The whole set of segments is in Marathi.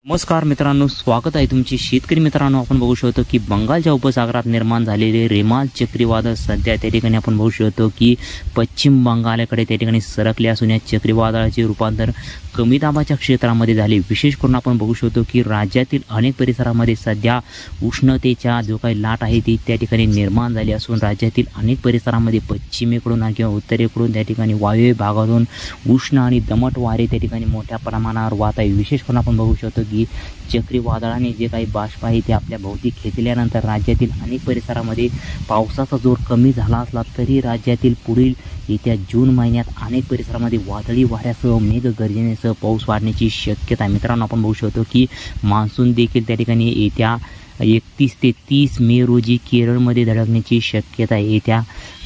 नमस्कार मित्रांनो, स्वागत आहे तुमचे शेतकरी मित्रांनो. आपण बघू शकतो की बंगालच्या उपसागरात निर्माण झालेले रेमाल चक्रीवादळ सध्या त्या ठिकाणी आपण बघू शकतो की पश्चिम बंगालकडे त्या ठिकाणी सरकले असून या चक्रीवादळाचे रूपांतर कमी दाबाच्या क्षेत्रामध्ये झाले. विशेष करून आपण बघू शकतो की राज्यातील अनेक परिसरामध्ये सध्या उष्णतेच्या जो काही लाट आहे ती त्या ठिकाणी निर्माण झाली असून राज्यातील अनेक परिसरामध्ये पश्चिमेकडून किंवा उत्तरेकडून त्या ठिकाणी वायव्य भागातून उष्ण आणि दमट वारे त्या ठिकाणी मोठ्या प्रमाणावर वाहत आहे. विशेष करून आपण बघू शकतो की चक्रीवादळाने जे काही बाष्प आहे ते आपल्या भोवती खेचल्यानंतर राज्यातील अनेक परिसरामध्ये पावसाचा जोर कमी झाला असला तरी राज्यातील पुढील येत्या जून महिन्यात अनेक परिसरामध्ये वादळी वाऱ्यासह मेघगर्जनेसह पाऊस वाढण्याची शक्यता आहे. मित्रांनो, आपण बघू शकतो की मान्सून देखील त्या ठिकाणी येत्या 31 ते 30 मे रोजी केरळमध्ये धडकण्याची शक्यता आहे. येत्या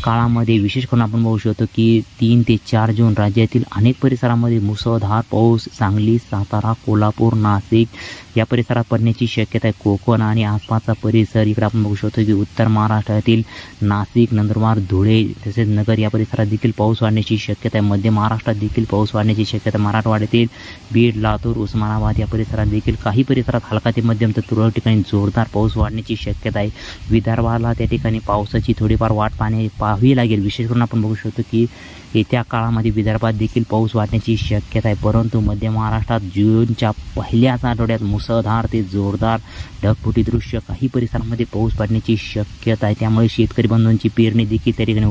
काळामध्ये विशेष करून आपण बघू शकतो की 3 ते 4 जून राज्यातील अनेक परिसरामध्ये मुसळधार पाऊस सांगली, सातारा, कोल्हापूर, नाशिक या परिसरात पडण्याची शक्यता आहे. कोकण आणि आसपासचा परिसर इकडे आपण बघू शकतो की उत्तर महाराष्ट्रातील नाशिक, नंदुरबार, धुळे तसेच नगर या परिसरात देखील पाऊस वाढण्याची शक्यता आहे. मध्य महाराष्ट्रात देखील पाऊस वाढण्याची शक्यता. मराठवाड्यातील बीड, लातूर, उस्मानाबाद या परिसरात देखील काही परिसरात हलका ते मध्यम तर तुरळक ठिकाणी जोरदार पाऊस वाढण्याची शक्यता आहे. विदर्भाला त्या ठिकाणी पावसाची थोडीफार वाट पाहावी लागेल. विशेष करून आपण बघू शकतो की येत्या काळामध्ये विदर्भात देखील पाऊस वाढण्याची शक्यता आहे. परंतु मध्य महाराष्ट्रात जूनच्या पहिल्याच आठवड्यात मुसळधार ते जोरदार ढगफुटी दृश्य काही परिसरामध्ये पाऊस पडण्याची शक्यता आहे. त्यामुळे शेतकरी बंधूंची पेरणी देखील त्या ठिकाणी